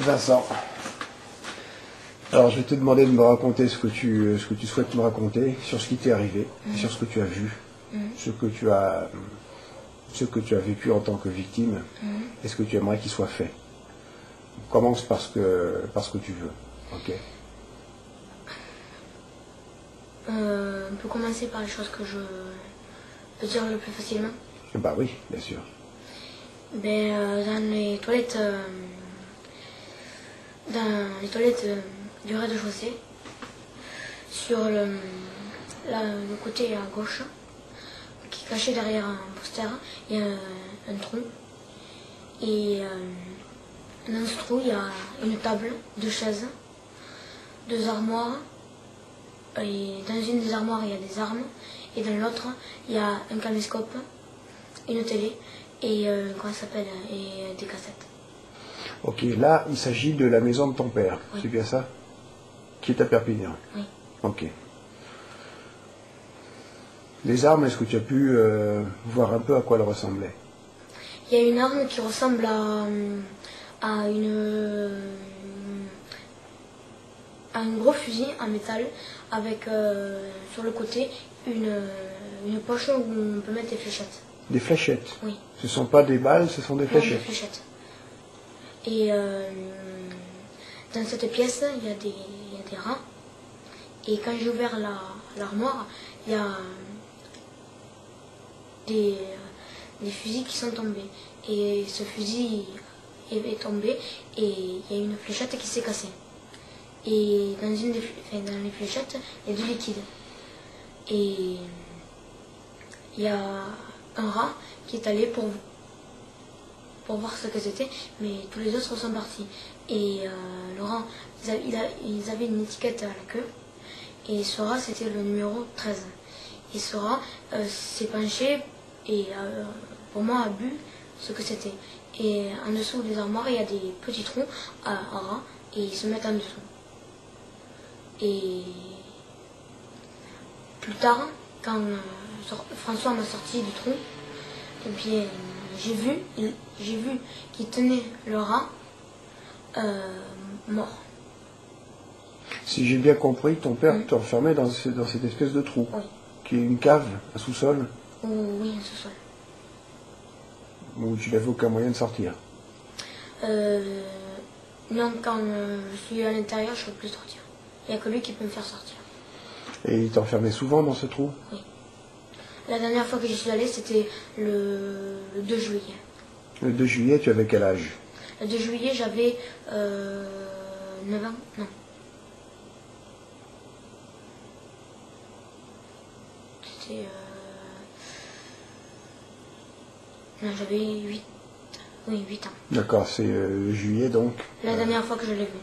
Vincent, alors je vais te demander de me raconter ce que tu souhaites me raconter sur ce qui t'est arrivé, sur ce que tu as vu, ce que tu as vécu en tant que victime, et ce que tu aimerais qu'il soit fait. Commence par ce que tu veux, ok? On peut commencer par les choses que je peux dire le plus facilement. Bah oui, bien sûr. Dans les toilettes, du rez-de-chaussée, sur le côté à gauche, qui est caché derrière un poster, il y a un trou. Et dans ce trou, il y a une table, 2 chaises, 2 armoires. Et dans une des armoires, il y a des armes. Et dans l'autre, il y a un caméscope, une télé et comment ça s'appelle, et des cassettes. Ok, là, il s'agit de la maison de ton père, oui. C'est bien ça? Qui est à Perpignan? Oui. Ok. Les armes, est-ce que tu as pu voir un peu à quoi elles ressemblaient? Il y a une arme qui ressemble à un gros fusil en métal avec sur le côté une poche où on peut mettre des fléchettes. Des fléchettes? Oui. Ce ne sont pas des balles, ce sont des fléchettes? Non, des fléchettes. Et dans cette pièce, il y a des rats. Et quand j'ai ouvert l'armoire, il y a des fusils qui sont tombés. Et ce fusil est tombé et il y a une fléchette qui s'est cassée. Et dans les fléchettes, il y a du liquide. Et il y a un rat qui est allé pour voir ce que c'était, mais tous les autres sont partis. Et le rat, ils avaient une étiquette à la queue, et ce rat, c'était le numéro 13. Et ce rat s'est penché et pour moi a bu ce que c'était. Et en dessous des armoires, il y a des petits trous à rats, et ils se mettent en dessous. Et plus tard, quand François m'a sorti du trou, et bien j'ai vu qu'il tenait le rat mort. Si j'ai bien compris, ton père t'enfermait dans cette espèce de trou, oui. Qui est une cave, un sous-sol? Oui, un sous-sol. Où tu n'avais aucun moyen de sortir? Non, quand je suis à l'intérieur, je ne peux plus sortir. Il n'y a que lui qui peut me faire sortir. Et il t'enfermait souvent dans ce trou? Oui. La dernière fois que j'y suis allée, c'était le 2 juillet. Le 2 juillet, tu avais quel âge? Le 2 juillet, j'avais 9 ans. Non. C'était... Non, j'avais 8. Oui, 8 ans. D'accord, c'est juillet donc. La dernière fois que je l'ai vu.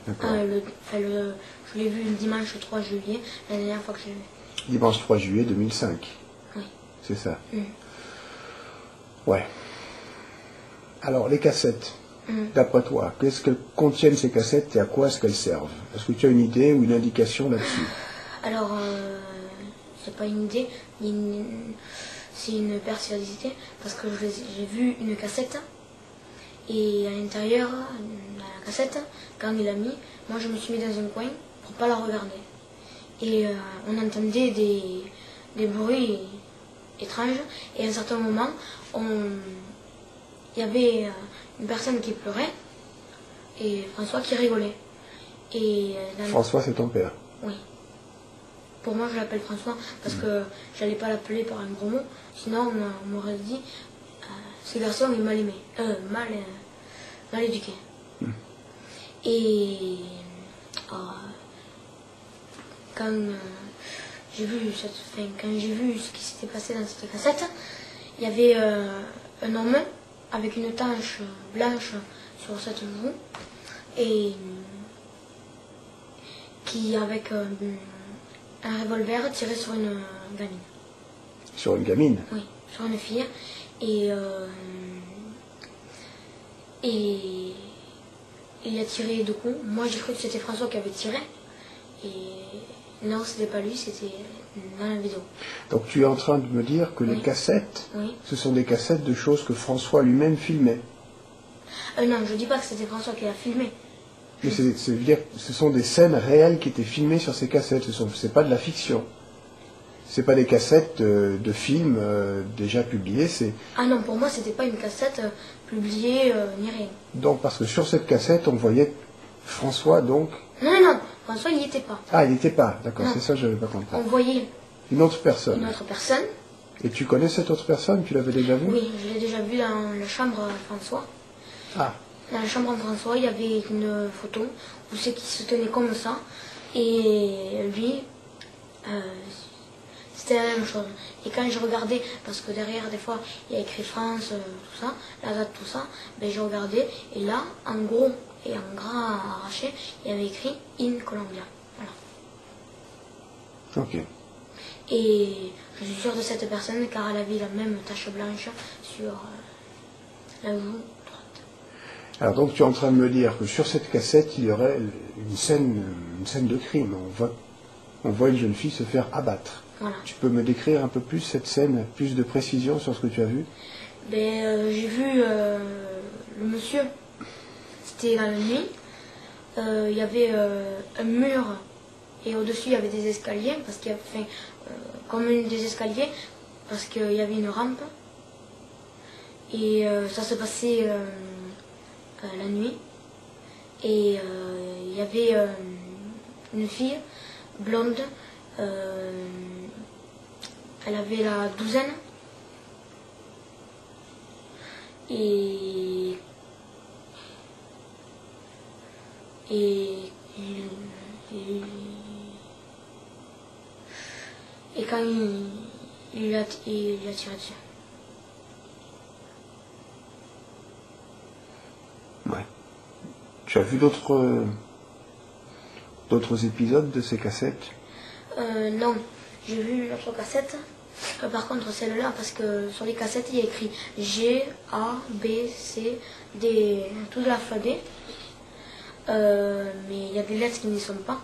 D'accord. Je l'ai vu le dimanche 3 juillet, la dernière fois que je l'ai vu. Dimanche 3 juillet 2005. Oui. C'est ça. Ouais. Alors, les cassettes, d'après toi, qu'est-ce qu'elles contiennent ces cassettes et à quoi est-ce qu'elles servent? Est-ce que tu as une idée ou une indication là-dessus? Alors, c'est pas une idée, c'est une perspicacité, parce que j'ai vu une cassette, et à l'intérieur de la cassette, quand il l'a mis, moi je me suis mis dans un coin pour pas la regarder. Et on entendait des bruits étranges, et à un certain moment, il y avait une personne qui pleurait, et François qui rigolait. Et, François, c'est ton père? Oui. Pour moi, je l'appelle François parce que j'allais pas l'appeler par un gros mot. Sinon, on m'aurait dit ce garçon est mal aimé, mal éduqué. Et quand j'ai vu ce qui s'était passé dans cette cassette, il y avait un homme avec une tache blanche sur cette joue et qui avec un revolver tiré sur une gamine. Sur une gamine? Oui, sur une fille. Et il a tiré 2 coups. Moi j'ai cru que c'était François qui avait tiré. Et non, c'était pas lui, c'était dans la vidéo. Donc tu es en train de me dire que les cassettes, ce sont des cassettes de choses que François lui-même filmait? Non, je dis pas que c'était François qui a filmé. Mais ce sont des scènes réelles qui étaient filmées sur ces cassettes. C'est pas de la fiction. C'est pas des cassettes de films déjà publiés. Ah non, pour moi, c'était pas une cassette publiée ni rien. Donc, parce que sur cette cassette, on voyait François, donc... Non, François, il n'y était pas. Ah, il n'était pas, d'accord, Non. c'est ça que je n'avais pas compris. On voyait Une autre personne. une autre personne. Et tu connais cette autre personne? Tu l'avais déjà vue? Oui, je l'ai déjà vue dans la chambre à François. Ah, Dans la chambre de François, il y avait une photo où c'est qu'il se tenait comme ça. Et lui, c'était la même chose. Et quand je regardais, parce que derrière, des fois, il y a écrit France, tout ça, la date, tout ça, ben, je regardais. Et là, en gros et en gras arraché, il y avait écrit In Colombia. Voilà. ok. Et je suis sûre de cette personne car elle avait la même tache blanche sur la joue. Alors donc tu es en train de me dire que sur cette cassette, il y aurait une scène de crime. On voit une jeune fille se faire abattre. Voilà. Tu peux me décrire un peu plus cette scène, plus de précision sur ce que tu as vu? Ben, j'ai vu le monsieur, c'était dans la nuit, il y avait un mur et au-dessus il y avait des escaliers, parce qu'il y avait comme des escaliers, parce qu'il y avait une rampe. Et ça se passait la nuit. Et il y avait une fille blonde, elle avait la douzaine. Et quand il a tiré dessus. Ouais. Tu as vu d'autres épisodes de ces cassettes? Non, j'ai vu l'autre cassette. Par contre, celle-là, parce que sur les cassettes, il y a écrit G, A, B, C, D, tout l'alphabet. Mais il y a des lettres qui n'y sont pas.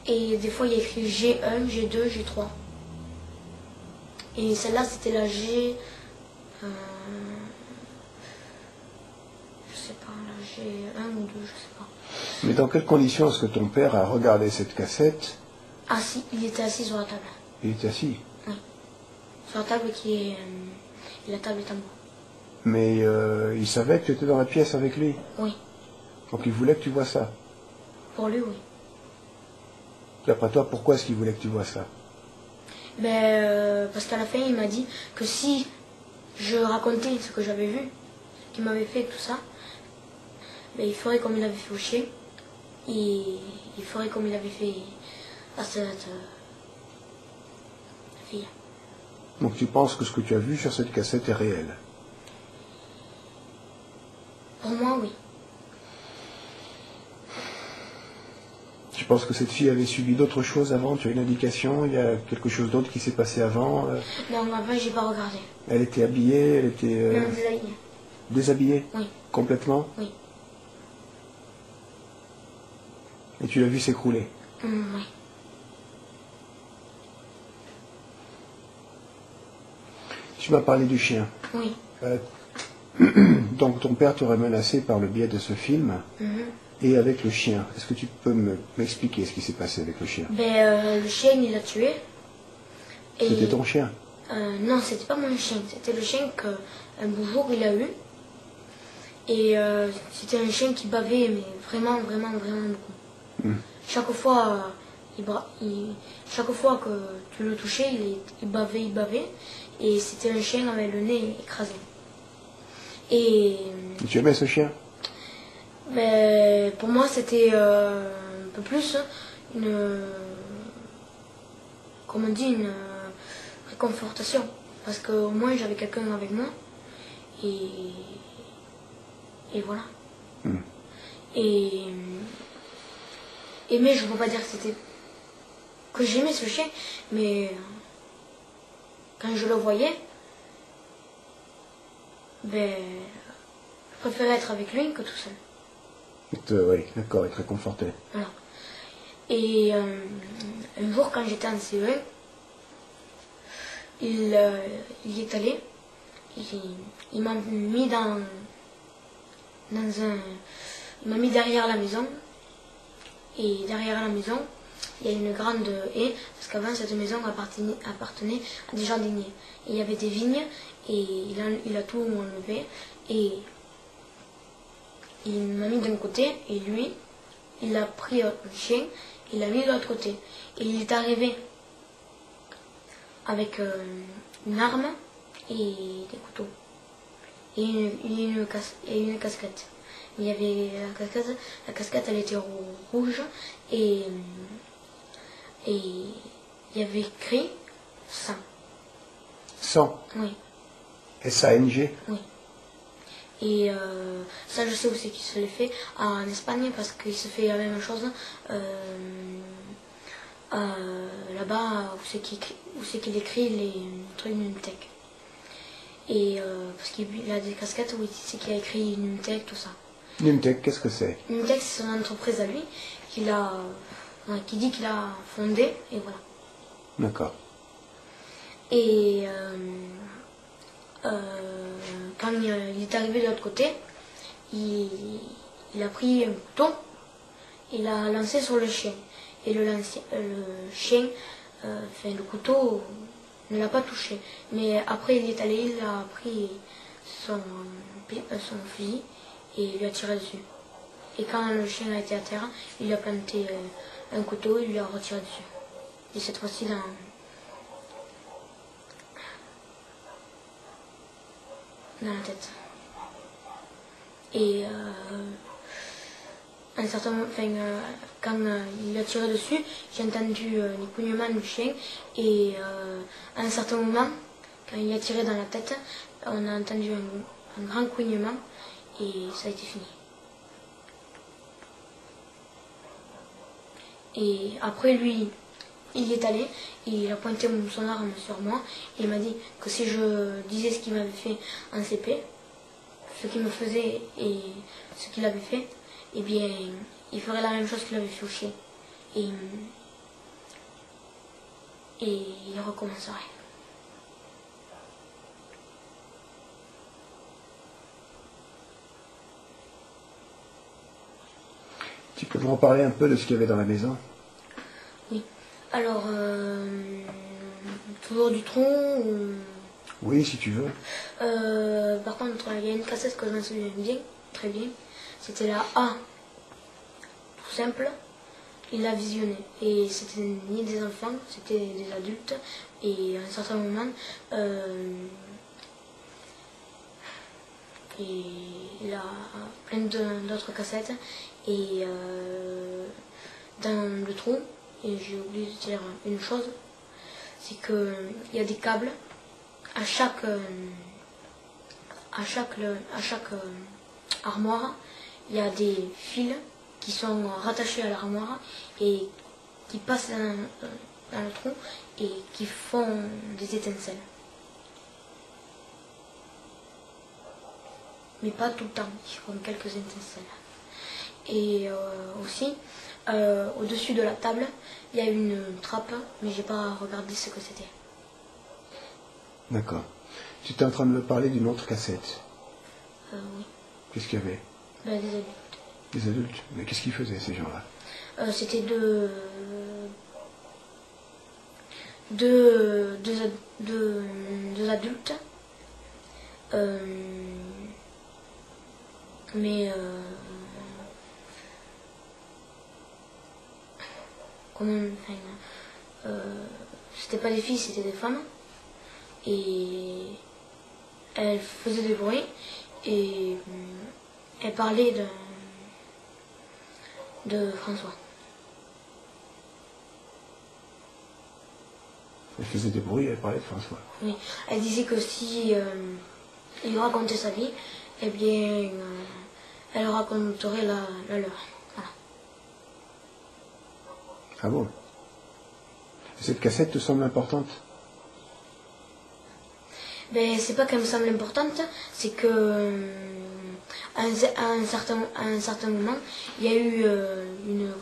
Et des fois, il y a écrit G1, G2, G3. Et celle-là, c'était la G... je sais pas, la G1 ou 2, je sais pas. Mais dans quelles conditions est-ce que ton père a regardé cette cassette? Assis, il était assis sur la table. Il était assis. Oui. Sur la table qui est... la table est en bois. Mais il savait que tu étais dans la pièce avec lui? Oui. Donc il voulait que tu vois ça? Pour lui, oui. D'après toi, pourquoi est-ce qu'il voulait que tu vois ça? Parce qu'à la fin, il m'a dit que si je racontais ce que j'avais vu, ce qu'il m'avait fait, tout ça, ben, il ferait comme il avait fait au chien. Et il ferait comme il avait fait à cette fille. Donc tu penses que ce que tu as vu sur cette cassette est réel? Pour moi, oui. Tu penses que cette fille avait subi d'autres choses avant? Tu as une indication? Il y a quelque chose d'autre qui s'est passé avant? Non, avant, j'ai pas regardé. Elle était habillée? Elle était Non, déshabillée. déshabillée? Oui. Complètement? Oui. Et tu l'as vu s'écrouler? Oui. Tu m'as parlé du chien. Oui. Donc ton père t'aurait menacé par le biais de ce film et avec le chien. Est-ce que tu peux m'expliquer ce qui s'est passé avec le chien? Le chien, il l'a tué. Et C'était ton chien? non, c'était pas mon chien. C'était le chien qu'un beau jour il a eu. Et c'était un chien qui bavait, mais vraiment, vraiment, vraiment beaucoup. Chaque fois, chaque fois que tu le touchais, il bavait, il bavait. Et c'était un chien avec le nez écrasé. Et tu aimais ce chien? pour moi, c'était un peu plus comment on dit, une réconfortation. Parce qu'au moins, j'avais quelqu'un avec moi. Et voilà. Mais je ne peux pas dire que j'aimais ce chien, mais quand je le voyais, je préférais être avec lui que tout seul. Oui, d'accord, il te réconfortait. Voilà. Et un jour, quand j'étais en CE1, il y est allé, il m'a mis dans Il m'a mis derrière la maison. Et derrière la maison, il y a une grande haie, parce qu'avant cette maison appartenait à des jardiniers. Et il y avait des vignes, et il a tout enlevé. Et il m'a mis d'un côté, et lui, il a pris le chien, il l'a mis de l'autre côté. Et il est arrivé avec une arme et des couteaux. Et une casquette. Il y avait la casquette elle était rouge et il y avait écrit sang. Sang? Oui. S-A-N-G? Oui. Et ça je sais où c'est qu'il se l'est fait, en Espagne, parce qu'il se fait la même chose là-bas où c'est qu'il écrit les trucs Numtech. Et parce qu'il a des casquettes où il sait qu'il a écrit Numtech, tout ça. Numtech, qu'est-ce que c'est? Numtech, c'est son entreprise à lui, qui dit qu'il a fondé, et voilà. D'accord. Et quand il est arrivé de l'autre côté, il a pris un couteau, il l'a lancé sur le chien. Et le chien, le couteau ne l'a pas touché. Mais après il est allé, il a pris son fusil et il lui a tiré dessus. Et quand le chien a été à terre, il lui a planté un couteau et il lui a retiré dessus. Et cette fois-ci dans la tête. Et un certain moment, quand il a tiré dessus, j'ai entendu les cognements du chien. Et à un certain moment, quand il a tiré dans la tête, on a entendu un grand cognement et ça a été fini. Et après lui, il est allé, il a pointé son arme sur moi et il m'a dit que si je disais ce qu'il m'avait fait en CP, ce qu'il me faisait et ce qu'il avait fait, eh bien, il ferait la même chose qu'il avait fait au chien. Et il recommencerait. Tu peux me reparler un peu de ce qu'il y avait dans la maison? Oui. Alors, toujours du tronc ou... Oui, si tu veux. Par contre, il y a une cassette que je me souviens bien, très bien. C'était la A, tout simple. Il l'a visionné. Et c'était ni des enfants, c'était des adultes. Et à un certain moment, il a plein d'autres cassettes. Et dans le trou, et j'ai oublié de dire une chose, c'est qu'il y a des câbles à chaque armoire. Il y a des fils qui sont rattachés à l'armoire et qui passent dans le trou et qui font des étincelles. Mais pas tout le temps, ils font quelques étincelles. Et aussi, au-dessus de la table, il y a une trappe, mais j'ai pas regardé ce que c'était. D'accord. Tu étais en train de me parler d'une autre cassette. Oui. Qu'est-ce qu'il y avait? Des adultes. Des adultes? Mais qu'est-ce qu'ils faisaient, ces gens-là? C'était deux adultes. Mais c'était pas des filles, c'était des femmes. Et elles faisaient du bruit et elles parlaient de François. Elle faisait des bruits, elle parlait de François. Oui, elle disait que si il racontait sa vie, eh bien, elle raconterait la leur. Voilà. Ah bon? Cette cassette te semble importante? Ben, c'est pas qu'elle me semble importante, c'est que à un certain moment, il y a eu une